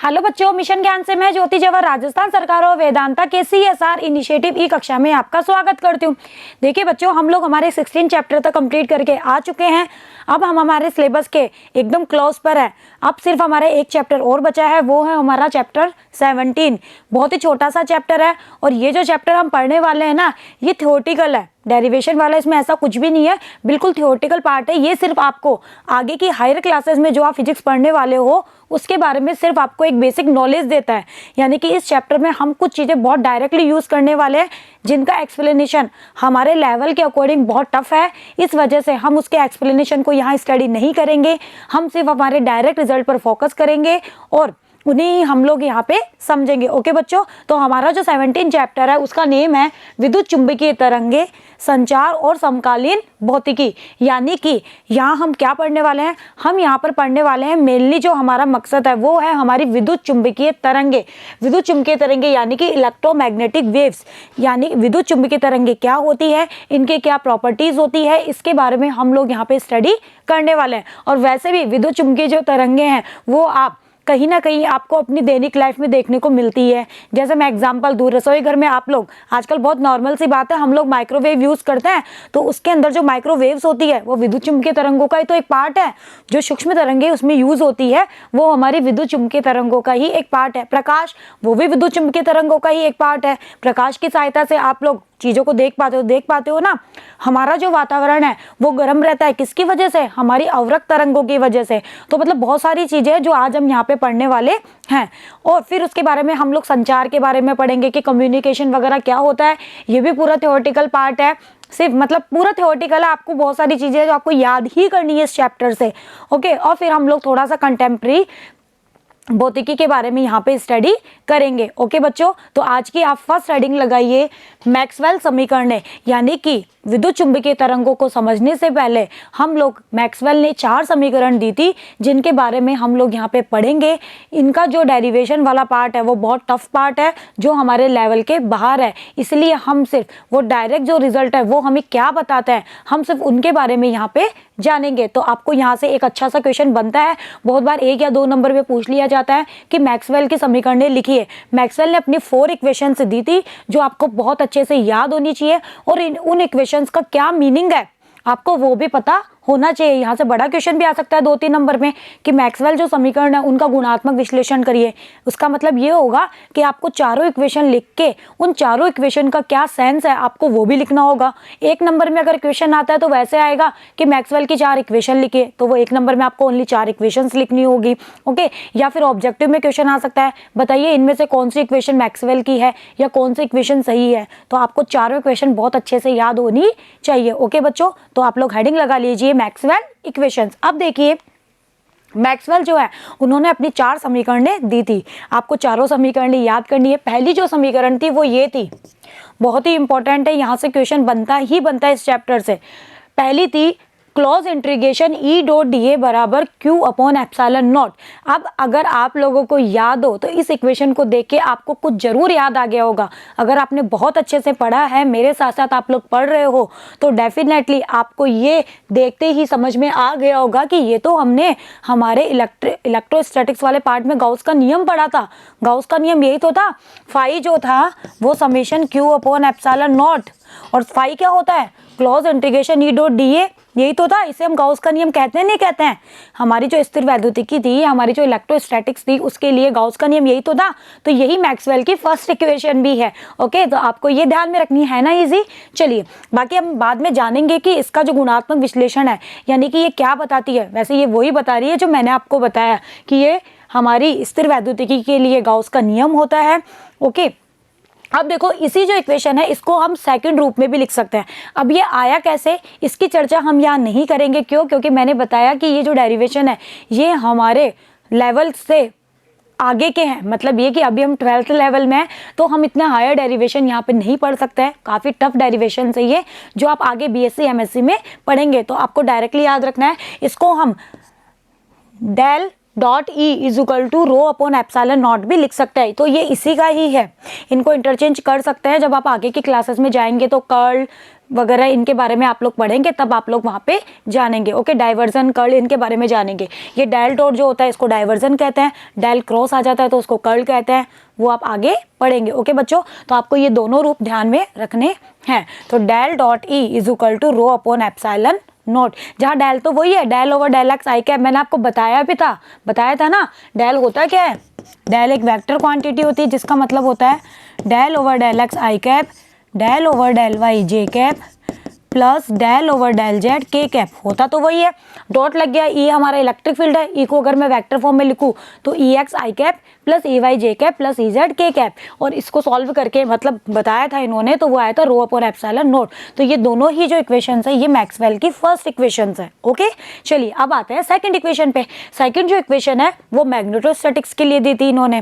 Hello बच्चों, mission ज्ञान से मैं ज्योति जवाहर राजस्थान सरकार और वेदांता के CSR इनिशिएटिव ई कक्षा में आपका स्वागत करती हूँ। देखिए बच्चों, हम लोग हमारे 16 चैप्टर तक कंप्लीट करके आ चुके हैं। अब हम हमारे सिलेबस के एकदम क्लोज पर है। अब सिर्फ हमारे एक चैप्टर और बचा है, वो है हमारा चैप्टर 17। बहुत ही छोटा सा चैप्टर है और ये जो चैप्टर हम पढ़ने वाले हैं ना, ये थ्योरेटिकल है, डेरिवेशन वाला इसमें ऐसा कुछ भी नहीं है, बिल्कुल थ्योरेटिकल पार्ट है। ये सिर्फ आपको आगे की हायर क्लासेस में जो आप फिजिक्स पढ़ने वाले हो उसके बारे में सिर्फ आपको एक बेसिक नॉलेज देता है। यानी कि इस चैप्टर में हम कुछ चीज़ें बहुत डायरेक्टली यूज़ करने वाले हैं जिनका एक्सप्लेनेशन हमारे लेवल के अकॉर्डिंग बहुत टफ है। इस वजह से हम उसके एक्सप्लेनेशन को यहाँ स्टडी नहीं करेंगे, हम सिर्फ हमारे डायरेक्ट रिजल्ट पर फोकस करेंगे और उन्हें हम लोग यहाँ पे समझेंगे। ओके बच्चों, तो हमारा जो 17 चैप्टर है उसका नेम है विद्युत चुंबकीय तरंगे, संचार और समकालीन भौतिकी। यानी कि यहाँ हम क्या पढ़ने वाले हैं, हम यहाँ पर पढ़ने वाले हैं मेनली जो हमारा मकसद है वो है हमारी विद्युत चुंबकीय तरंगे। विद्युत चुंबकीय तरंगे यानी कि इलेक्ट्रोमैग्नेटिक वेव्स, यानी विद्युत चुंबकीय तरंगे क्या होती है, इनके क्या प्रॉपर्टीज होती है, इसके बारे में हम लोग यहाँ पे स्टडी करने वाले हैं। और वैसे भी विद्युत चुंबकीय जो तरंगे हैं वो आप कहीं ना कहीं आपको अपनी दैनिक लाइफ में देखने को मिलती है। जैसे मैं एग्जांपल दूँ, रसोई घर में आप लोग आजकल बहुत नॉर्मल सी बात है, हम लोग माइक्रोवेव यूज़ करते हैं, तो उसके अंदर जो माइक्रोवेव्स होती है वो विद्युत चुंबकीय तरंगों का ही तो एक पार्ट है। जो सूक्ष्म तरंगे उसमें यूज़ होती है वो हमारी विद्युत चुंबकीय तरंगों का ही एक पार्ट है। प्रकाश, वो भी विद्युत चुंबकीय तरंगों का ही एक पार्ट है। प्रकाश की सहायता से आप लोग चीज़ों को देख पाते हो ना। हमारा जो वातावरण है वो गर्म रहता है, किसकी वजह से, हमारी अवरक्त तरंगों की वजह से। तो मतलब बहुत सारी चीज़ें हैं जो आज हम यहाँ पे पढ़ने वाले हैं। और फिर उसके बारे में हम लोग संचार के बारे में पढ़ेंगे कि कम्युनिकेशन वगैरह क्या होता है। ये भी पूरा थ्योरेटिकल पार्ट है, सिर्फ मतलब पूरा थ्योरेटिकल है। आपको बहुत सारी चीज़ें जो आपको याद ही करनी है इस चैप्टर से। ओके, और फिर हम लोग थोड़ा सा कंटेम्प्रेरी भौतिकी के बारे में यहाँ पे स्टडी करेंगे। ओके बच्चों, तो आज की आप फर्स्ट हेडिंग लगाइए मैक्सवेल समीकरण। यानी कि विद्युत चुंबकीय तरंगों को समझने से पहले हम लोग मैक्सवेल ने 4 समीकरण दी थी जिनके बारे में हम लोग यहाँ पे पढ़ेंगे। इनका जो डेरिवेशन वाला पार्ट है वो बहुत टफ पार्ट है, जो हमारे लेवल के बाहर है, इसलिए हम सिर्फ वो डायरेक्ट जो रिजल्ट है वो हमें क्या बताता है हम सिर्फ उनके बारे में यहाँ पे जानेंगे। तो आपको यहाँ से एक अच्छा सा क्वेश्चन बनता है, बहुत बार 1 या 2 नंबर में पूछ लिया जाता है कि मैक्सवेल की समीकरण लिखिए। मैक्सवेल ने अपनी 4 इक्वेशंस दी थी जो आपको बहुत अच्छे से याद होनी चाहिए और उन इक्वेशंस का क्या मीनिंग है आपको वो भी पता होना चाहिए। यहाँ से बड़ा क्वेश्चन भी आ सकता है 2-3 नंबर में कि मैक्सवेल जो समीकरण है उनका गुणात्मक विश्लेषण करिए। उसका मतलब ये होगा कि आपको चारों इक्वेशन लिख के उन चारों इक्वेशन का क्या सेंस है आपको वो भी लिखना होगा। 1 नंबर में अगर क्वेश्चन आता है तो वैसे आएगा कि मैक्सवेल की 4 इक्वेशन लिखिए, तो वो 1 नंबर में आपको ओनली 4 इक्वेशंस लिखनी होगी। ओके, या फिर ऑब्जेक्टिव में क्वेश्चन आ सकता है, बताइए इनमें से कौन सी इक्वेशन मैक्सवेल की है या कौन सी इक्वेशन सही है। तो आपको चारों इक्वेशन बहुत अच्छे से याद होनी चाहिए। ओके बच्चों, तो आप लोग हेडिंग लगा लीजिए मैक्सवेल इक्वेशंस। अब देखिए मैक्सवेल जो है उन्होंने अपनी 4 समीकरणें दी थी, आपको चारों समीकरणें याद करनी है। पहली जो समीकरण थी वो ये थी, बहुत ही इंपॉर्टेंट है, यहाँ से क्वेश्चन बनता ही बनता है इस चैप्टर से। पहली थी close integration E dot D A बराबर क्यू अपॉन एप्सिलॉन नॉट। अब अगर आप लोगों को याद हो तो इस इक्वेशन को देख के आपको कुछ जरूर याद आ गया होगा। अगर आपने बहुत अच्छे से पढ़ा है, मेरे साथ साथ आप लोग पढ़ रहे हो, तो डेफिनेटली आपको ये देखते ही समझ में आ गया होगा कि ये तो हमने हमारे इलेक्ट्रोस्टैटिक्स वाले पार्ट में गाउस का नियम पढ़ा था। गाउस का नियम यही तो था, फाई जो था वो summation Q upon epsilon not, और फाई क्या होता है, close integration E dot D ए, यही तो था। इसे हम गाउस का नियम कहते हैं, नहीं कहते हैं। हमारी जो स्थिर वैद्युतिकी थी, हमारी जो इलेक्ट्रोस्टैटिक्स थी, उसके लिए गाउस का नियम यही तो था। तो यही मैक्सवेल की फर्स्ट इक्वेशन भी है। ओके, तो आपको ये ध्यान में रखनी है ना, इजी। चलिए बाकी हम बाद में जानेंगे कि इसका जो गुणात्मक विश्लेषण है यानी कि ये क्या बताती है। वैसे ये वही बता रही है जो मैंने आपको बताया कि ये हमारी स्थिर वैद्युतिकी के लिए गाउस का नियम होता है। ओके, अब देखो इसी जो इक्वेशन है इसको हम सेकंड रूप में भी लिख सकते हैं। अब ये आया कैसे, इसकी चर्चा हम यहाँ नहीं करेंगे। क्यों? क्योंकि मैंने बताया कि ये जो डेरिवेशन है ये हमारे लेवल से आगे के हैं। मतलब ये कि अभी हम 12th लेवल में हैं तो हम इतना हायर डेरिवेशन यहाँ पे नहीं पढ़ सकते हैं, काफ़ी टफ डेरिवेशन है ये, जो आप आगे BSc MSc में पढ़ेंगे। तो आपको डायरेक्टली याद रखना है, इसको हम del dot E is equal to rho upon epsilon naught भी लिख सकते हैं। तो ये इसी का ही है, इनको इंटरचेंज कर सकते हैं। जब आप आगे की क्लासेस में जाएंगे तो कर्ल वगैरह इनके बारे में आप लोग पढ़ेंगे, तब आप लोग वहाँ पे जानेंगे। ओके, डाइवर्जन कर्ल इनके बारे में जानेंगे। ये डेल डॉट जो होता है इसको डाइवर्जन कहते हैं, डेल क्रॉस आ जाता है तो उसको कर्ल कहते हैं, वो आप आगे पढ़ेंगे। ओके बच्चों, तो आपको ये दोनों रूप ध्यान में रखने हैं। तो del dot E is equal to rho upon epsilon naught, जहाँ डेल तो वही है, डेल ओवर डेल एक्स आई कैप, मैंने आपको बताया था ना। डेल होता क्या है, डेल एक वेक्टर क्वांटिटी होती है जिसका मतलब होता है डेल ओवर डेल एक्स आई cap, del over del Y J cap plus del over del Z K cap, होता तो वही है। डॉट लग गया, ई हमारा इलेक्ट्रिक फील्ड है, ई को अगर मैं वेक्टर फॉर्म में लिखूँ तो ई एक्स आई cap plus E Y J cap plus E Z K cap, और इसको सॉल्व करके मतलब बताया था इन्होंने, तो वो आया था रो अपॉन एप्सिलॉन नॉट। तो ये दोनों ही जो इक्वेशंस है ये मैक्सवेल की फर्स्ट इक्वेशंस है। ओके, चलिए अब आते हैं सेकंड इक्वेशन पे। सेकंड जो इक्वेशन है वो मैग्नेटोस्टैटिक्स के लिए दी थी इन्होंने।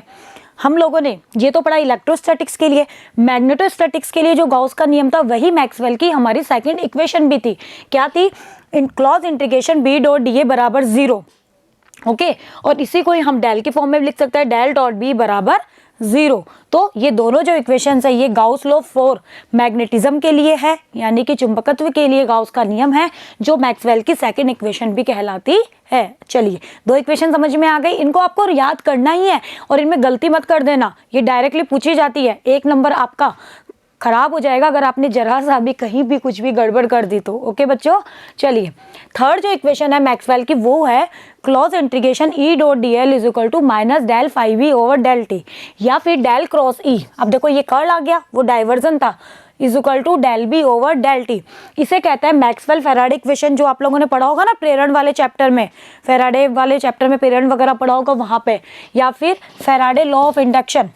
हम लोगों ने ये तो पढ़ा इलेक्ट्रोस्टैटिक्स के लिए, मैग्नेटोस्टैटिक्स के लिए जो गॉस का नियम था वही मैक्सवेल की हमारी सेकंड इक्वेशन भी थी। क्या थी, in closed integration B dot D A बराबर 0। ओके, और इसी को ही हम डेल के फॉर्म में भी लिख सकते हैं, डेल डॉट बी बराबर 0। तो ये दोनों जो इक्वेशंस है ये गाउस लॉ फॉर मैग्नेटिज्म के लिए है, यानी कि चुंबकत्व के लिए गाउस का नियम है, जो मैक्सवेल की सेकंड इक्वेशन भी कहलाती है। चलिए, दो इक्वेशन समझ में आ गई, इनको आपको याद करना ही है और इनमें गलती मत कर देना, ये डायरेक्टली पूछी जाती है। 1 नंबर आपका खराब हो जाएगा अगर आपने जरा सा भी कहीं भी कुछ भी गड़बड़ कर दी तो। ओके बच्चों, चलिए थर्ड जो इक्वेशन है मैक्सवेल की वो है clause integration E dot D L is equal to minus del five E over del T, या फिर डेल क्रॉस ई। अब देखो ये कर्ल आ गया, वो डाइवर्जन था, is equal to del B over del t. इसे कहते हैं मैक्सवेल फैराडे इक्वेशन, जो आप लोगों ने पढ़ा होगा ना प्रेरण वाले चैप्टर में, फैराडे वाले चैप्टर में प्रेरण वगैरह पढ़ा होगा वहाँ पे, या फिर Faraday law of induction,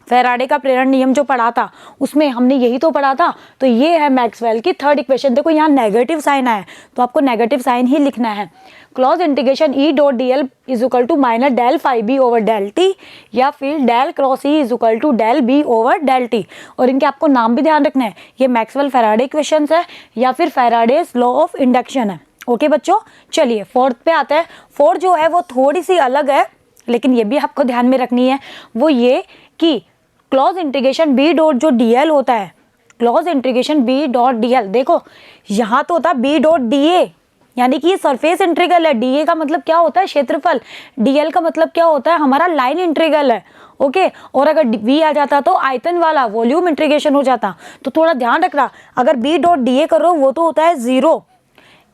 Faraday का प्रेरण नियम जो पढ़ा था उसमें हमने यही तो पढ़ा था। तो ये है मैक्सवेल की थर्ड इक्वेशन। देखो यहाँ नेगेटिव साइन आया तो आपको नेगेटिव साइन ही लिखना है। Clause integration E dot D L is equal to minus del five B over del T, या फिर del cross E is equal to del B over del T. और इनके आपको नाम भी ध्यान रखना है, ये मैक्सवेल फैराडे इक्वेशंस है या फिर फैराडेज लॉ ऑफ इंडक्शन है। ओके बच्चों, चलिए फोर्थ पे आते हैं। फोर्थ जो है वो थोड़ी सी अलग है, लेकिन ये भी आपको ध्यान में रखनी है, वो ये कि क्लॉज इंटीग्रेशन बी डॉट जो डी एल होता है, clause integration B dot D L, देखो यहाँ तो होता है बी डॉट डी ए, यानी कि ये सरफेस इंटीग्रल है। डी ए का मतलब क्या होता है, क्षेत्रफल। डी एल का मतलब क्या होता है, हमारा लाइन इंटीग्रल है। ओके, और अगर वी आ जाता तो आयतन वाला वॉल्यूम इंटीग्रेशन हो जाता। तो थोड़ा ध्यान रखना, अगर बी डॉट डी ए कर रहे हो वो तो होता है 0,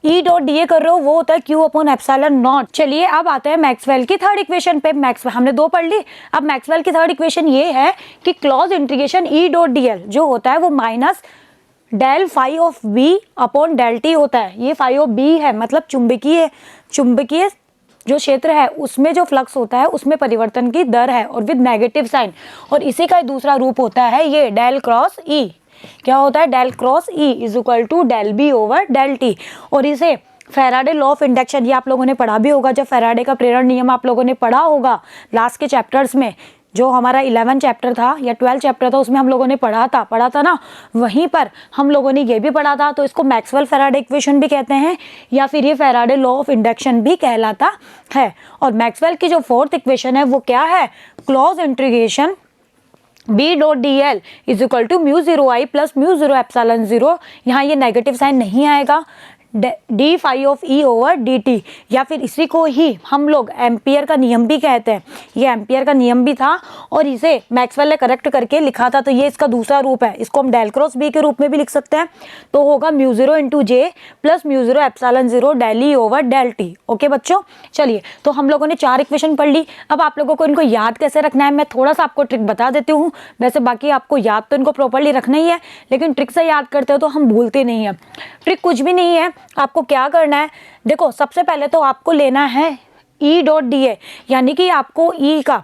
ई डॉट डी ए कर रहे हो वो होता है क्यू अपॉन एप्सिलॉन नॉट। चलिए अब आते हैं मैक्सवेल की थर्ड इक्वेशन पे। मैक्सवेल हमने 2 पढ़ ली, अब मैक्सवेल की थर्ड इक्वेशन ये है कि clause integration E dot D L जो होता है वो minus del phi of B upon del T होता है। ये फाई ऑफ बी है, मतलब चुंबकीय जो क्षेत्र है उसमें जो फ्लक्स होता है उसमें परिवर्तन की दर है, और विद नेगेटिव साइन। और इसी का दूसरा रूप होता है ये डेल क्रॉस ई। क्या होता है, del cross E is equal to del B over del T. और इसे फैराडे लॉ ऑफ इंडक्शन, ये आप लोगों ने पढ़ा भी होगा, जब फैराडे का प्रेरण नियम आप लोगों ने पढ़ा होगा लास्ट के चैप्टर्स में, जो हमारा 11 चैप्टर था या 12 चैप्टर था उसमें हम लोगों ने पढ़ा था ना, वहीं पर हम लोगों ने ये भी पढ़ा था। तो इसको मैक्सवेल फैराडे इक्वेशन भी कहते हैं, या फिर ये फैराडे लॉ ऑफ इंडक्शन भी कहलाता है। और मैक्सवेल की जो फोर्थ इक्वेशन है वो क्या है, clause integration B dot D L is equal to mu 0 I plus mu 0 epsilon 0। यहाँ ये नेगेटिव साइन नहीं आएगा, D phi of E over D T, या फिर इसी को ही हम लोग एम्पियर का नियम भी कहते हैं। ये एम्पियर का नियम भी था और इसे मैक्सवेल ने करेक्ट करके लिखा था, तो ये इसका दूसरा रूप है। इसको हम डेल क्रॉस बी के रूप में भी लिख सकते हैं, तो होगा mu 0 into J plus mu 0 epsilon 0 del E over del T. Okay बच्चों, चलिए तो हम लोगों ने 4 इक्वेशन पढ़ ली। अब आप लोगों को इनको याद कैसे रखना है, मैं थोड़ा सा आपको ट्रिक बता देती हूँ। वैसे बाकी आपको याद तो इनको प्रॉपरली रखना ही है, लेकिन ट्रिक से याद करते हो तो हम भूलते नहीं है। ट्रिक कुछ भी नहीं है, आपको क्या करना है, देखो सबसे पहले तो आपको लेना है ई डॉट डी ए, यानी कि आपको ई का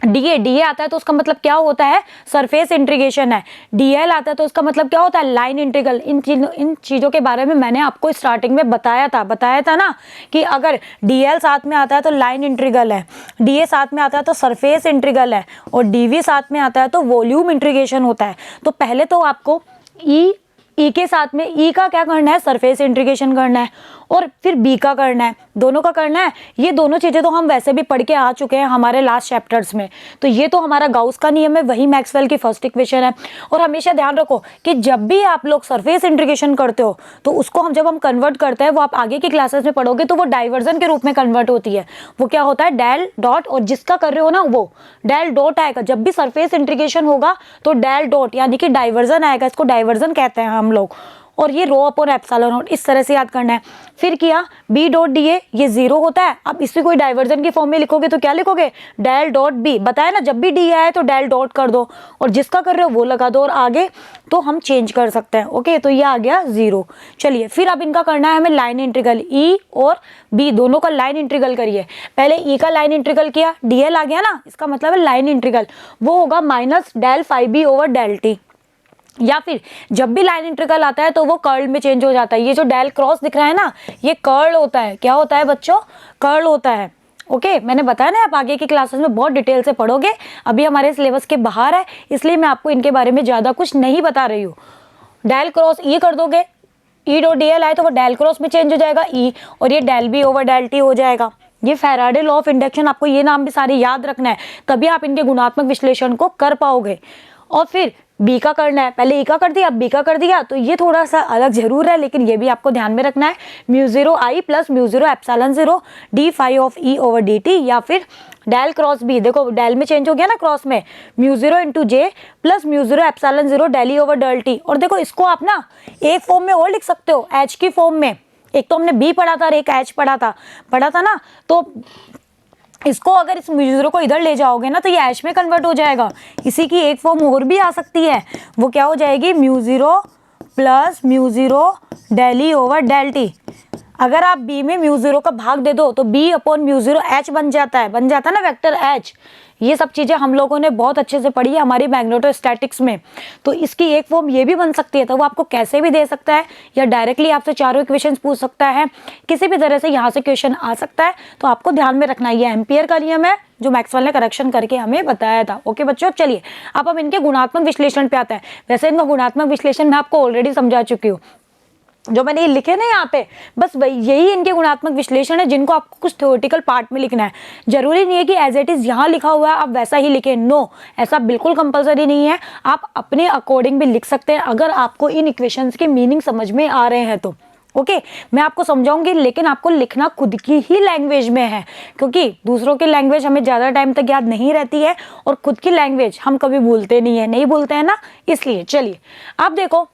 डी ए आता है तो उसका मतलब क्या होता है, सरफेस इंटीग्रेशन है। डी एल आता है तो उसका मतलब क्या होता है, लाइन इंटीग्रल। इन चीज़ों के बारे में मैंने आपको स्टार्टिंग में बताया था ना, कि अगर डी एल साथ में आता है तो लाइन इंटीग्रल है, डी ए साथ में आता है तो सरफेस इंटीग्रल है, और डी वी साथ में आता है तो वॉल्यूम इंटीग्रेशन होता है। तो पहले तो आपको ई के साथ में ई का क्या करना है, सरफेस इंटीग्रेशन करना है, और फिर बी का करना है, दोनों का करना है। ये दोनों चीज़ें तो हम वैसे भी पढ़ के आ चुके हैं हमारे लास्ट चैप्टर्स में। तो ये तो हमारा गाउस का नियम है, वही मैक्सवेल की फर्स्ट इक्वेशन है। और हमेशा ध्यान रखो कि जब भी आप लोग सरफेस इंटीग्रेशन करते हो तो उसको जब हम कन्वर्ट करते हैं, वो आप आगे की क्लासेस में पढ़ोगे, तो वो डाइवर्जन के रूप में कन्वर्ट होती है। वो क्या होता है, डेल डॉट, और जिसका कर रहे हो ना वो डेल डॉट आएगा। जब भी सरफेस इंटीग्रेशन होगा तो डेल डॉट यानी कि डाइवर्जन आएगा, इसको डाइवर्जन कहते हैं हम लोग। और ये रो अपॉन एप्सिलॉन नॉट, इस तरह से याद करना है। फिर किया बी डॉट डी ए, ये जीरो होता है। अब इसी कोई डाइवर्जन की फॉर्म में लिखोगे तो क्या लिखोगे, डेल डॉट बी। बताया ना, जब भी डी आए तो डेल डॉट कर दो, और जिसका कर रहे हो वो लगा दो, और आगे तो हम चेंज कर सकते हैं। ओके, तो ये आ गया जीरो। चलिए फिर अब इनका करना है हमें लाइन इंटीग्रल, ई और बी दोनों का लाइन इंटीग्रल करिए। पहले ई का लाइन इंटीग्रल किया, डी एल आ गया ना, इसका मतलब है लाइन इंटीग्रल, वो होगा minus del phi B over del T. या फिर जब भी लाइन इंटीग्रल आता है तो वो कर्ल में चेंज हो जाता है। ये जो डेल क्रॉस दिख रहा है ना, ये कर्ल होता है। क्या होता है बच्चों, कर्ल होता है। ओके, मैंने बताया ना, आप आगे की क्लासेस में बहुत डिटेल से पढ़ोगे, अभी हमारे सिलेबस के बाहर है, इसलिए मैं आपको इनके बारे में ज़्यादा कुछ नहीं बता रही हूँ। डेल क्रॉस ई कर दोगे, ई डॉट डी एल आए तो वो डेल क्रॉस में चेंज हो जाएगा ई, और ये del B over del T हो जाएगा। ये फैराडे लॉ ऑफ इंडक्शन, आपको ये नाम भी सारे याद रखना है, तभी आप इनके गुणात्मक विश्लेषण को कर पाओगे। और फिर बी का करना है, पहले ई का कर दिया, अब बी का कर दिया, तो ये थोड़ा सा अलग जरूर है, लेकिन ये भी आपको ध्यान में रखना है। Mu zero I plus mu zero epsilon zero D phi of E over D T, या फिर डेल क्रॉस बी, देखो डेल में चेंज हो गया ना क्रॉस में, mu zero into J plus mu zero epsilon zero del E over del T. और देखो इसको आप ना एक फॉर्म में और लिख सकते हो, एच की फॉर्म में। एक तो हमने बी पढ़ा था और एक एच पढ़ा था ना, तो इसको अगर इस म्यू जीरो को इधर ले जाओगे ना तो ये एच में कन्वर्ट हो जाएगा। इसी की एक फॉर्म और भी आ सकती है, वो क्या हो जाएगी, mu zero plus mu zero del E over del T. अगर आप बी में म्यू जीरो का भाग दे दो तो B upon mu zero H बन जाता है ना वेक्टर एच। ये सब चीज़ें हम लोगों ने बहुत अच्छे से पढ़ी है हमारी मैग्नेटोस्टैटिक्स में। तो इसकी एक फॉर्म ये भी बन सकती है, तो वो आपको कैसे भी दे सकता है, या डायरेक्टली आपसे चारों इक्वेशंस पूछ सकता है, किसी भी तरह से यहाँ से क्वेश्चन आ सकता है। तो आपको ध्यान में रखना, ये एम्पियर का नियम है जो मैक्सवेल ने करेक्शन करके हमें बताया था। ओके बच्चों, चलिए अब हम इनके गुणात्मक विश्लेषण पे आते हैं। वैसे इनका गुणात्मक विश्लेषण मैं आपको ऑलरेडी समझा चुकी हूँ, जो मैंने ये लिखे ना यहाँ पे, बस वही यही इनके गुणात्मक विश्लेषण है, जिनको आपको कुछ थ्योरेटिकल पार्ट में लिखना है। जरूरी नहीं है कि एज इट इज यहाँ लिखा हुआ है आप वैसा ही लिखें, नो, ऐसा बिल्कुल कंपलसरी नहीं है। आप अपने अकॉर्डिंग भी लिख सकते हैं अगर आपको इन इक्वेशंस की मीनिंग समझ में आ रहे हैं तो। ओके, मैं आपको समझाऊंगी, लेकिन आपको लिखना खुद की ही लैंग्वेज में है, क्योंकि दूसरों की लैंग्वेज हमें ज़्यादा टाइम तक याद नहीं रहती है, और खुद की लैंग्वेज हम कभी भूलते नहीं भूलते हैं ना, इसलिए। चलिए अब देखो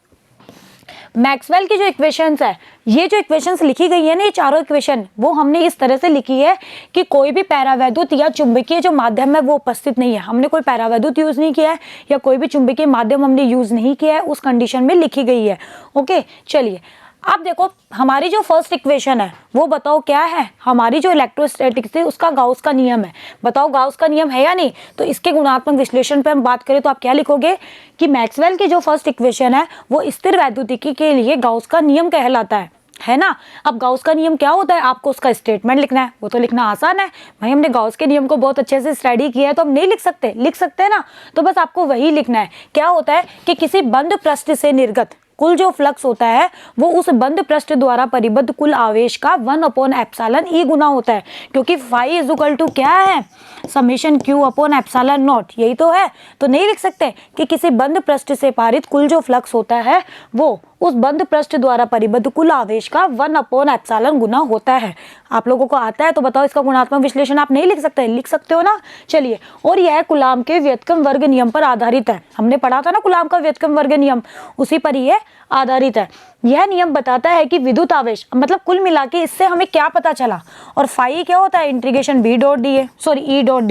मैक्सवेल की जो इक्वेशंस है, ये जो इक्वेशंस लिखी गई है ना, ये चारों इक्वेशन वो हमने इस तरह से लिखी है कि कोई भी पैरावैद्युत या चुंबकीय जो माध्यम है वो उपस्थित नहीं है। हमने कोई पैरावैद्युत यूज नहीं किया है या कोई भी चुंबकीय माध्यम हमने यूज नहीं किया है, उस कंडीशन में लिखी गई है। ओके, चलिए अब देखो हमारी जो फर्स्ट इक्वेशन है वो बताओ क्या है, हमारी जो इलेक्ट्रोस्टैटिक्स थी उसका गाउस का नियम है। बताओ गाउस का नियम है या नहीं। तो इसके गुणात्मक विश्लेषण पे हम बात करें तो आप क्या लिखोगे कि मैक्सवेल की जो फर्स्ट इक्वेशन है वो स्थिर वैद्युतिकी के लिए गाउस का नियम कहलाता है ना। अब गाउस का नियम क्या होता है, आपको उसका स्टेटमेंट लिखना है, वो तो लिखना आसान है भाई, हमने गाउस के नियम को बहुत अच्छे से स्टडी किया है, तो हम नहीं लिख सकते हैं ना। तो बस आपको वही लिखना है। क्या होता है कि किसी बंद पृष्ठ से निर्गत कुल जो फ्लक्स होता है वो उस बंद पृष्ठ द्वारा परिबद्ध कुल आवेश का 1/एप्सिलॉन ई गुना होता है, क्योंकि फाई इज इक्वल टू क्या है, summation Q upon epsilon not, यही तो है। तो नहीं लिख सकते कि किसी बंद पृष्ठ से पारित कुल जो फ्लक्स होता है वो उस बंद पृष्ठ द्वारा परिबद्ध कुल आवेश का 1/एप्सिलॉन गुना होता है। आप लोगों को आता है तो बताओ इसका गुणात्मक विश्लेषण आप नहीं लिख सकते हो ना। चलिए, और यह कूलाम के व्युत्क्रम वर्ग नियम पर आधारित है। हमने पढ़ा था ना कूलाम का व्युत्क्रम वर्ग नियम, उसी पर ही आधारित है। यह नियम बताता है कि विद्युत आवेश, मतलब कुल मिला के इससे हमें क्या पता चला, और फाई क्या होता है, इंटीग्रेशन ई डॉट डी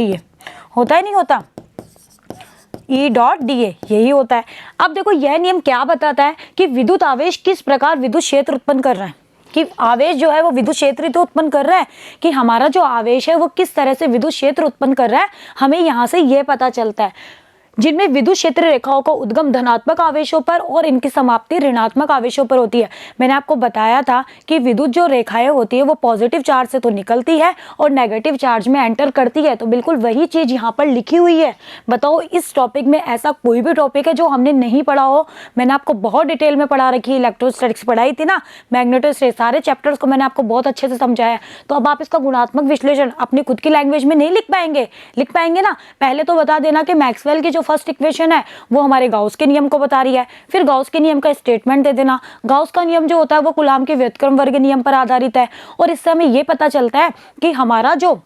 ए होता है, नहीं होता, ई डॉट डी ए यही होता है। अब देखो यह नियम क्या बताता है कि विद्युत आवेश किस प्रकार विद्युत क्षेत्र उत्पन्न कर रहा है, कि आवेश जो है वो विद्युत क्षेत्र तो उत्पन्न कर रहा है, कि हमारा जो आवेश है वो किस तरह से विद्युत क्षेत्र उत्पन्न कर रहा है, हमें यहाँ से ये पता चलता है। जिनमें विद्युत क्षेत्र रेखाओं का उद्गम धनात्मक आवेशों पर और इनकी समाप्ति ऋणात्मक आवेशों पर होती है। मैंने आपको बताया था कि विद्युत जो रेखाएं होती है वो पॉजिटिव चार्ज से तो निकलती है और नेगेटिव चार्ज में एंटर करती है, तो बिल्कुल वही चीज यहाँ पर लिखी हुई है। बताओ इस टॉपिक में ऐसा कोई भी टॉपिक है जो हमने नहीं पढ़ा हो? मैंने आपको बहुत डिटेल में पढ़ा रखी है, इलेक्ट्रोस्टैटिक्स पढ़ाई थी ना, मैग्नेटोस्टैटिक्स, सारे चैप्टर्स को मैंने आपको बहुत अच्छे से समझाया। तो अब आप इसका गुणात्मक विश्लेषण अपनी खुद की लैंग्वेज में नहीं लिख पाएंगे ना। पहले तो बता देना कि मैक्सवेल की जो फर्स्ट इक्वेशन है वो हमारे गाउस के नियम को बता रही है, फिर गाउस के नियम का स्टेटमेंट दे देना। गाउस का नियम जो होता है वो कूलाम के व्युत्क्रम वर्ग नियम पर आधारित है और इससे हमें ये पता चलता है कि हमारा जो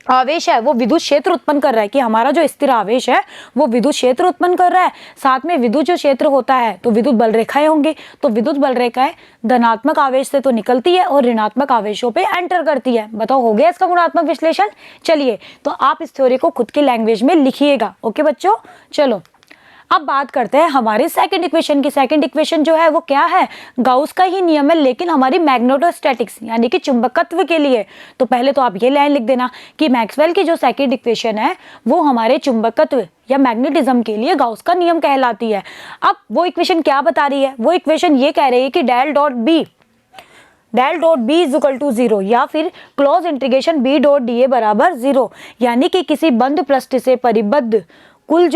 आवेश है वो विद्युत क्षेत्र उत्पन्न कर रहा है, कि हमारा जो स्थिर आवेश है वो विद्युत क्षेत्र उत्पन्न कर रहा है। साथ में विद्युत जो क्षेत्र होता है तो विद्युत बल रेखाएं होंगी, तो विद्युत बल रेखाएं धनात्मक आवेश से तो निकलती है और ऋणात्मक आवेशों पे एंटर करती है। बताओ हो गया इसका गुणात्मक विश्लेषण? चलिए तो आप इस थ्योरी को खुद की लैंग्वेज में लिखिएगा। ओके बच्चों, चलो अब बात करते हैं हमारी सेकंड इक्वेशन की। सेकंड इक्वेशन जो है वो क्या है? गाउस का ही नियम है लेकिन हमारी मैग्नेटोस्टैटिक्स यानी कि चुंबकत्व के लिए। तो पहले तो आप ये लाइन लिख देना कि मैक्सवेल की जो सेकंड इक्वेशन है वो हमारे चुंबकत्व या मैग्नेटिज्म के लिए गाउस का नियम कहलाती है। अब वो इक्वेशन क्या बता रही है? वो इक्वेशन ये कह रही है कि del dot B is equal to 0 या फिर close integration B dot D A बराबर 0, यानी कि किसी बंद पृष्ठ से परिबद्ध कुल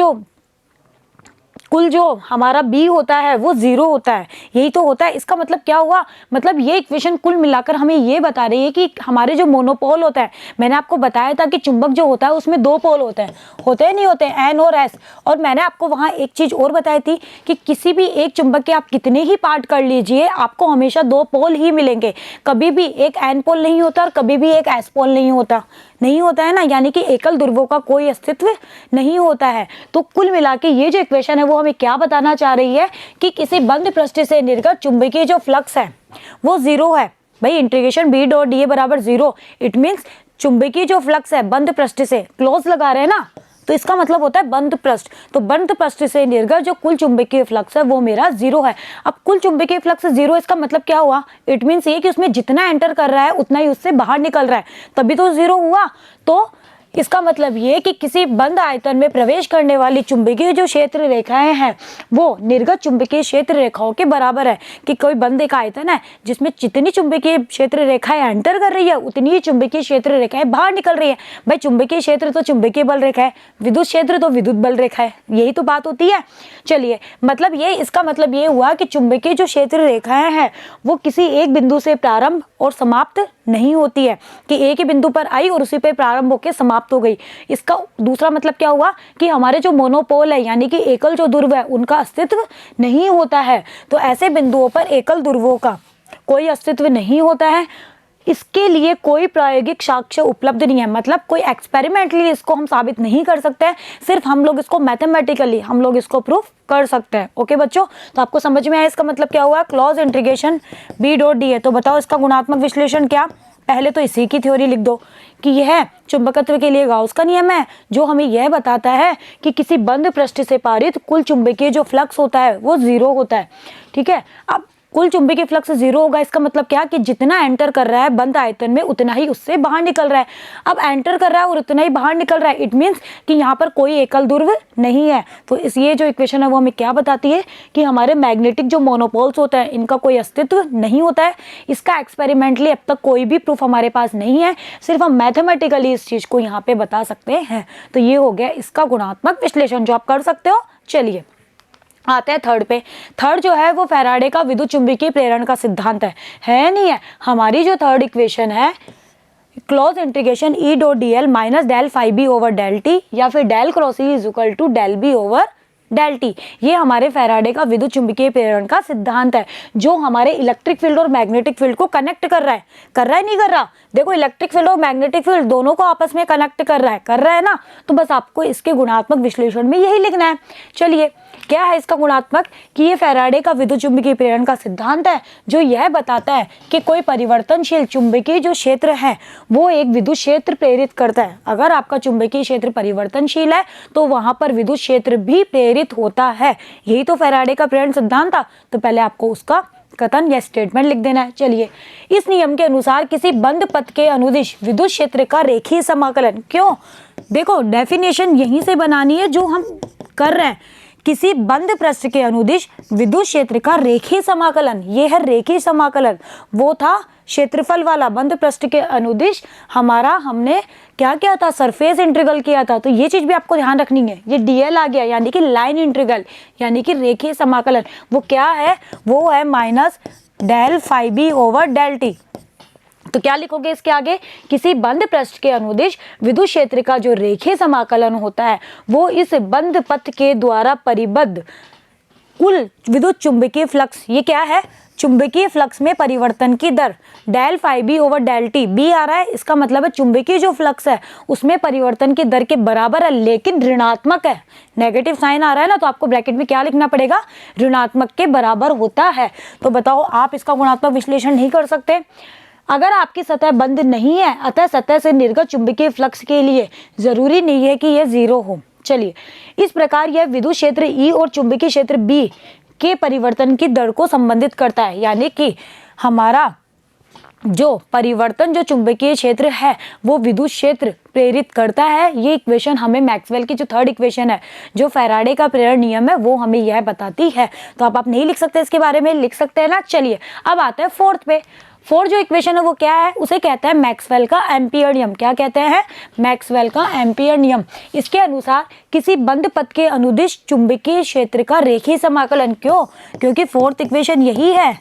जो हमारा B होता है वो 0 होता है। यही तो होता है। इसका मतलब क्या हुआ? मतलब ये इक्वेशन कुल मिलाकर हमें ये बता रही है कि हमारे जो मोनोपोल होता है, मैंने आपको बताया था कि चुंबक जो होता है उसमें 2 पोल होते हैं नहीं होते, N और S। और मैंने आपको वहाँ एक चीज और बताई थी कि किसी भी एक चुंबक के आप कितने ही पार्ट कर लीजिए आपको हमेशा 2 पोल ही मिलेंगे। कभी भी एक N पोल नहीं होता और कभी भी एक S पोल नहीं होता है ना, यानी कि एकल ध्रुवों का कोई अस्तित्व नहीं होता है। तो कुल मिला के ये जो इक्वेशन है वो हमें क्या बताना चाह रही है कि किसी बंद पृष्ठ से निर्गत चुंबकीय जो फ्लक्स है वो 0 है। भाई integration B dot D A बराबर 0, इट मीन्स चुंबकीय जो फ्लक्स है बंद पृष्ठ से, क्लोज लगा रहे हैं ना, तो इसका मतलब होता है बंद पृष्ठ। तो बंद पृष्ठ से निर्गत जो कुल चुंबकीय फ्लक्स है वो मेरा 0 है। अब कुल चुंबकीय फ्लक्स 0, इसका मतलब क्या हुआ? इट मीन्स ये कि उसमें जितना एंटर कर रहा है उतना ही उससे बाहर निकल रहा है, तभी तो 0 हुआ। तो इसका मतलब ये कि किसी बंद आयतन में प्रवेश करने वाली चुंबकीय जो क्षेत्र रेखाएं हैं वो निर्गत चुंबकीय क्षेत्र रेखाओं के बराबर है। कि कोई बंद एक आयतन है जिसमें जितनी चुंबकीय क्षेत्र रेखाएं एंटर कर रही है उतनी ही चुंबकीय क्षेत्र रेखाएं बाहर निकल रही है। भाई चुंबकीय क्षेत्र तो चुंबकीय बल रेखा है, विद्युत क्षेत्र तो विद्युत बल रेखा है, यही तो बात होती है। चलिए मतलब ये, इसका मतलब ये हुआ कि चुंबकीय जो क्षेत्र रेखाएं हैं वो किसी एक बिंदु से प्रारंभ और समाप्त नहीं होती है, कि एक ही बिंदु पर आई और उसी पे प्रारंभ होकर समाप्त हो गई। इसका दूसरा मतलब क्या हुआ कि हमारे जो मोनोपोल है यानी कि एकल जो ध्रुव है उनका अस्तित्व नहीं होता है। तो ऐसे बिंदुओं पर एकल ध्रुवों का कोई अस्तित्व नहीं होता है। इसके लिए कोई प्रायोगिक साक्ष्य उपलब्ध नहीं है, मतलब कोई एक्सपेरिमेंटली इसको हम साबित नहीं कर सकते हैं, सिर्फ हम लोग इसको मैथमेटिकली हम लोग इसको प्रूफ कर सकते हैं। ओके बच्चों, तो आपको समझ में आया इसका मतलब क्या हुआ? Close integration B dot D है। तो बताओ इसका गुणात्मक विश्लेषण क्या? पहले तो इसी की थ्योरी लिख दो कि यह चुंबकत्व के लिए गाउस का नियम है जो हमें यह बताता है कि किसी बंद पृष्ठ से पारित कुल चुंबकीय जो फ्लक्स होता है वो 0 होता है। ठीक है, अब कुल चुंबकीय फ्लक्स 0 होगा, इसका मतलब क्या कि जितना एंटर कर रहा है बंद आयतन में उतना ही उससे बाहर निकल रहा है। अब एंटर कर रहा है और उतना ही बाहर निकल रहा है, इट मीन्स कि यहाँ पर कोई एकल ध्रुव नहीं है। तो इस ये जो इक्वेशन है वो हमें क्या बताती है कि हमारे मैग्नेटिक जो मोनोपोल्स होते हैं इनका कोई अस्तित्व नहीं होता है। इसका एक्सपेरिमेंटली अब तक कोई भी प्रूफ हमारे पास नहीं है, सिर्फ हम मैथमेटिकली इस चीज को यहाँ पे बता सकते हैं। तो ये हो गया इसका गुणात्मक विश्लेषण जो आप कर सकते हो। चलिए आते हैं थर्ड पे। थर्ड जो है वो फैराडे का विद्युत चुंबकीय प्रेरण का सिद्धांत है नहीं है। हमारी जो थर्ड इक्वेशन है close integration E dot D L minus del phi B over del T या फिर del cross E is equal to del B over del T, ये हमारे फैराडे का विद्युत चुंबकीय प्रेरण का सिद्धांत है जो हमारे इलेक्ट्रिक फील्ड और मैग्नेटिक फील्ड को कनेक्ट कर रहा है नहीं कर रहा? देखो इलेक्ट्रिक फील्ड और मैग्नेटिक फील्ड दोनों को आपस में कनेक्ट कर रहा है ना। तो बस आपको इसके गुणात्मक विश्लेषण में यही लिखना है। चलिए क्या है इसका गुणात्मक? कि ये फैराडे का विद्युत चुंबकीय प्रेरण का सिद्धांत है जो यह बताता है कि कोई परिवर्तनशील चुंबकीय जो क्षेत्र है वो एक विद्युत क्षेत्र प्रेरित करता है। अगर आपका चुंबकीय क्षेत्र परिवर्तनशील है तो वहां पर विद्युत क्षेत्र भी प्रेरित होता है। यही तो फैराडे का प्रेरण सिद्धांत था। तो पहले आपको उसका कथन या स्टेटमेंट लिख देना है। चलिए इस नियम के अनुसार किसी बंद पथ के अनुदिश विद्युत क्षेत्र का रेखीय समाकलन, क्यों? देखो डेफिनेशन यहीं से बनानी है जो हम कर रहे हैं। किसी बंद पृष्ठ के अनुदिश विद्युत क्षेत्र का रेखीय समाकलन, ये है रेखीय समाकलन, वो था क्षेत्रफल वाला। बंद पृष्ठ के अनुदिश हमने क्या किया था, सरफेस इंटीग्रल किया था। तो ये चीज भी आपको ध्यान रखनी है। ये डीएल आ गया, यानी कि लाइन इंटीग्रल, यानी कि रेखीय समाकलन। वो क्या है, वो है minus del phi B over del T. तो क्या लिखोगे इसके आगे, किसी बंद पृष्ठ के अनुदिश विद्युत क्षेत्र का जो रेखीय समाकलन होता है वो इस बंद पथ के द्वारा परिबद्ध कुल विद्युत चुंबकीय फ्लक्स, ये क्या है, चुंबकीय फ्लक्स में परिवर्तन की दर, del phi B over del T. B आ रहा है, इसका मतलब है चुंबकीय जो फ्लक्स है उसमें परिवर्तन की दर के बराबर है, लेकिन ऋणात्मक है। नेगेटिव साइन आ रहा है ना, तो आपको ब्रैकेट में क्या लिखना पड़ेगा, ऋणात्मक के बराबर होता है। तो बताओ, आप इसका गुणात्मक विश्लेषण नहीं कर सकते। अगर आपकी सतह बंद नहीं है, अतः सतह से निर्गत चुंबकीय फ्लक्स के लिए जरूरी नहीं है कि यह जीरो हो। चलिए, इस प्रकार यह विद्युत क्षेत्र ई और चुंबकीय क्षेत्र बी के परिवर्तन की दर को संबंधित करता है, यानी कि हमारा जो परिवर्तन जो चुंबकीय क्षेत्र है वो विद्युत क्षेत्र प्रेरित करता है। ये इक्वेशन हमें मैक्सवेल की जो थर्ड इक्वेशन है, जो फैराडे का प्रेरण नियम है, वो हमें यह बताती है। तो आप नहीं लिख सकते, इसके बारे में लिख सकते हैं ना। चलिए, अब आता है फोर्थ पे। फोर्थ जो इक्वेशन है वो क्या है, उसे कहते हैं मैक्सवेल का एम्पियर नियम। क्या कहते हैं, मैक्सवेल का एम्पियर नियम। इसके अनुसार किसी बंद पथ के अनुदिश चुंबकीय क्षेत्र का रेखीय समाकलन, क्यों, क्योंकि फोर्थ इक्वेशन यही है,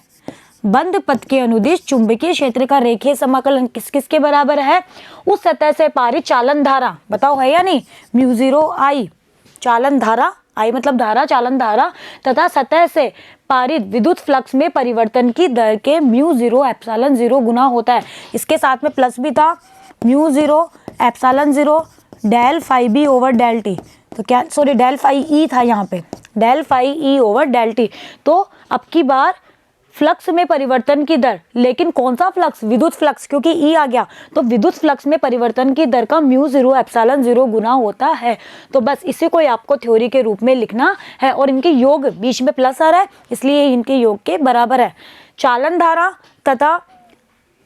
बंद पथ के अनुदिश चुंबकीय क्षेत्र का रेखीय समाकलन किस किस के बराबर है, उस सतह से पारित चालन धारा, बताओ है या नहीं, म्यू 0 आई चालन धारा, आई मतलब धारा, चालन धारा, तथा सतह से पारित विद्युत फ्लक्स में परिवर्तन की दर के म्यू 0 एप्सिलॉन 0 गुना होता है। इसके साथ में प्लस भी था, mu 0 epsilon 0 del phi B over del T. तो क्या, सॉरी, डेल फाई ई था यहाँ पे, del phi E over del T. तो अब की बार फ्लक्स में परिवर्तन की दर, लेकिन कौन सा फ्लक्स, विद्युत फ्लक्स, क्योंकि ई आ गया तो विद्युत फ्लक्स में परिवर्तन की दर का म्यू 0 एप्सिलॉन 0 गुना होता है। तो बस इसी को आपको थ्योरी के रूप में लिखना है, और इनके योग बीच में प्लस आ रहा है, इसलिए इनके योग के बराबर है। चालन धारा तथा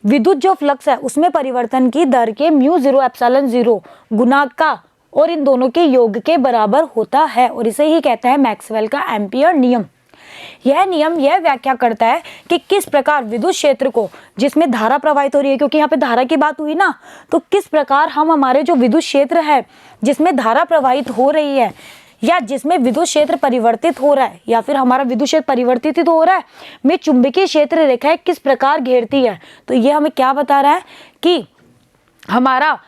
विद्युत जो फ्लक्स है उसमें परिवर्तन की दर के म्यू 0 एप्सिलॉन 0 गुना का, और इन दोनों के योग के बराबर होता है, और इसे ही कहते हैं मैक्सवेल का एम्पियर नियम। यह नियम यह व्याख्या करता है कि किस प्रकार विद्युत क्षेत्र को, जिसमें धारा प्रवाहित हो रही है, क्योंकि यहाँ पे धारा की बात हुई ना, तो किस प्रकार हम हमारे जो विद्युत क्षेत्र है जिसमें धारा प्रवाहित हो रही है, या जिसमें विद्युत क्षेत्र परिवर्तित हो रहा है, या फिर हमारा विद्युत क्षेत्र परिवर्तित ही तो हो रहा है, में चुंबकीय क्षेत्र रेखाएं किस प्रकार घेरती है। तो ये हमें क्या बता रहा है कि हमारा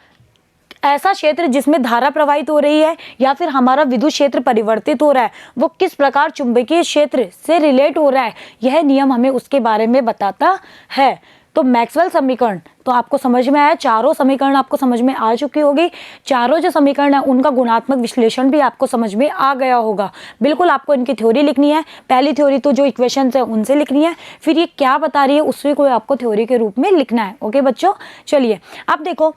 ऐसा क्षेत्र जिसमें धारा प्रवाहित हो रही है, या फिर हमारा विद्युत क्षेत्र परिवर्तित हो रहा है, वो किस प्रकार चुंबकीय क्षेत्र से रिलेट हो रहा है, यह नियम हमें उसके बारे में बताता है। तो मैक्सवेल समीकरण तो आपको समझ में आया, चारों समीकरण आपको समझ में आ चुकी होगी। चारों जो समीकरण है उनका गुणात्मक विश्लेषण भी आपको समझ में आ गया होगा। बिल्कुल आपको इनकी थ्योरी लिखनी है, पहली थ्योरी तो जो इक्वेशंस है उनसे लिखनी है, फिर ये क्या बता रही है उससे को आपको थ्योरी के रूप में लिखना है। ओके बच्चों, चलिए अब देखो,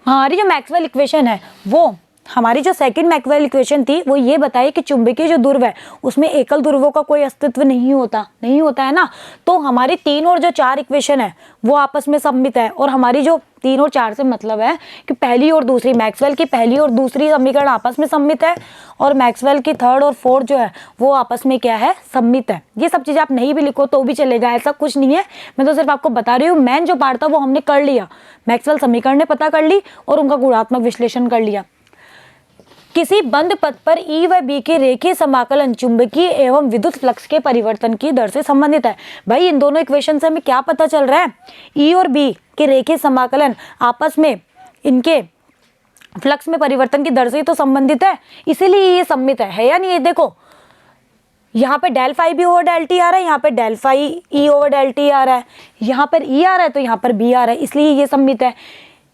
हमारी जो मैक्सवेल इक्वेशन है, वो हमारी जो सेकंड मैक्सवेल इक्वेशन थी वो ये बताई कि चुंबकीय जो ध्रुव है उसमें एकल ध्रुवों का कोई अस्तित्व नहीं होता है ना। तो हमारी 3 और जो 4 इक्वेशन है वो आपस में सममित है, और हमारी जो 3 और 4 से मतलब है कि पहली और दूसरी, मैक्सवेल की पहली और दूसरी समीकरण आपस में सममित है, और मैक्सवेल की थर्ड और फोर्थ जो है वो आपस में क्या है, सममित है। ये सब चीज़ें आप नहीं भी लिखो तो भी चलेगा, ऐसा कुछ नहीं है, मैं तो सिर्फ आपको बता रही हूँ। मेन जो पार्ट था वो हमने कर लिया, मैक्सवेल समीकरण ने पता कर ली और उनका गुणात्मक विश्लेषण कर लिया। किसी बंद पथ पर ई व बी के रेखीय समाकलन चुंबकीय एवं विद्युत फ्लक्स के परिवर्तन की दर से संबंधित है। भाई इन दोनों इक्वेशन से हमें क्या पता चल रहा है, ई और बी के रेखीय समाकलन आपस में इनके फ्लक्स में परिवर्तन की दर से तो संबंधित है, इसीलिए ये सममित है या नहीं। ये देखो, यहाँ पे del phi B over del T आ रहा है, यहाँ पे del phi E over del T आ रहा है, यहाँ पर ई आ रहा है तो यहाँ पर बी आ रहा है, इसलिए ये सममित है।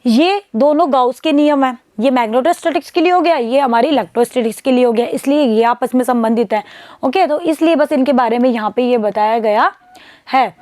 ये दोनों गाउस के नियम है, ये मैग्नेटोस्टैटिक्स के लिए हो गया, ये हमारी इलेक्ट्रोस्टैटिक्स के लिए हो गया, इसलिए ये आपस में संबंधित है। ओके, तो इसलिए बस इनके बारे में यहाँ पे ये बताया गया है।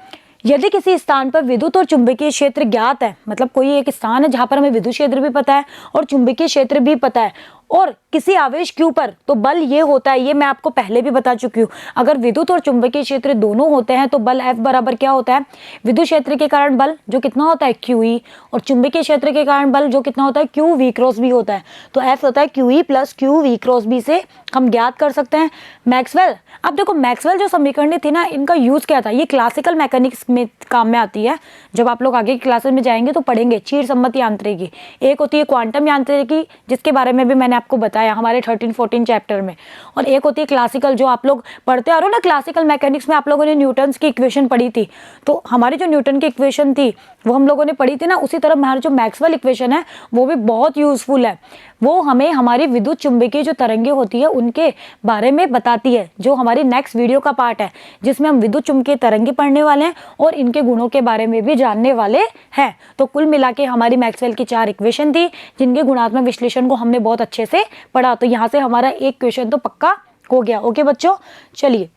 यदि किसी स्थान पर विद्युत और चुंबकीय क्षेत्र ज्ञात है, मतलब कोई एक स्थान है जहाँ पर हमें विद्युत क्षेत्र भी पता है और चुंबकीय क्षेत्र भी पता है, और किसी आवेश q पर तो बल ये होता है, ये मैं आपको पहले भी बता चुकी हूँ। अगर विद्युत और चुंबकीय क्षेत्र दोनों होते हैं तो बल F बराबर क्या होता है, विद्युत क्षेत्र के कारण बल जो कितना होता है QE, और चुंबकीय क्षेत्र के कारण बल जो कितना होता है QV क्रॉस B होता है। तो F होता है QE plus QV cross B से हम ज्ञात कर सकते हैं। मैक्सवेल, अब देखो मैक्सवेल जो समीकरण थी ना, इनका यूज क्या था, ये क्लासिकल मैकेनिक्स में काम में आती है। जब आप लोग आगे की क्लासेस में जाएंगे तो पढ़ेंगे क्षीर सम्मत यांत्रिकी, एक होती है क्वांटम यांत्रिकी जिसके बारे में भी मैंने आपको बताया हमारे 13-14 चैप्टर में, और एक होती है क्लासिकल जो आप लोग पढ़ते आ रहे हो ना। क्लासिकल मैकेनिक्स में आप लोगों ने न्यूटन्स की इक्वेशन पढ़ी थी, तो हमारी जो न्यूटन की इक्वेशन थी वो हम लोगों ने पढ़ी थी ना, उसी तरह हमारी जो मैक्सवेल इक्वेशन है वो भी बहुत यूजफुल है। वो हमें हमारी विद्युत चुंबकीय जो तरंगे होती है उनके बारे में बताती है, जो हमारी नेक्स्ट वीडियो का पार्ट है जिसमें हम विद्युत चुंबकीय तरंगे पढ़ने वाले हैं और इनके गुणों के बारे में भी जानने वाले हैं। तो कुल मिला के हमारी मैक्सवेल की 4 इक्वेशन थी जिनके गुणात्मक विश्लेषण को हमने बहुत अच्छे से पढ़ा। तो यहाँ से हमारा एक क्वेश्चन तो पक्का हो गया। ओके बच्चों, चलिए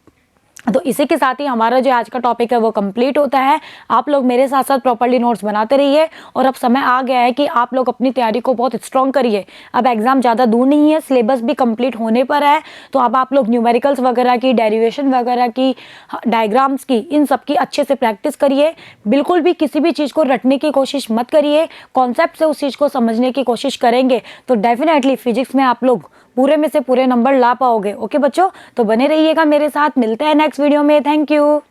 तो इसी के साथ ही हमारा जो आज का टॉपिक है वो कंप्लीट होता है। आप लोग मेरे साथ साथ प्रॉपर्ली नोट्स बनाते रहिए, और अब समय आ गया है कि आप लोग अपनी तैयारी को बहुत स्ट्रॉन्ग करिए। अब एग्जाम ज़्यादा दूर नहीं है, सिलेबस भी कंप्लीट होने पर है, तो अब आप लोग न्यूमेरिकल्स वगैरह की, डेरिवेशन वगैरह की, डायग्राम्स की, इन सब की अच्छे से प्रैक्टिस करिए। बिल्कुल भी किसी भी चीज़ को रटने की कोशिश मत करिए, कॉन्सेप्ट से उस चीज़ को समझने की कोशिश करेंगे तो डेफिनेटली फिजिक्स में आप लोग पूरे में से पूरे नंबर ला पाओगे। ओके बच्चों, तो बने रहिएगा मेरे साथ, मिलते हैं नेक्स्ट वीडियो में। Thank you.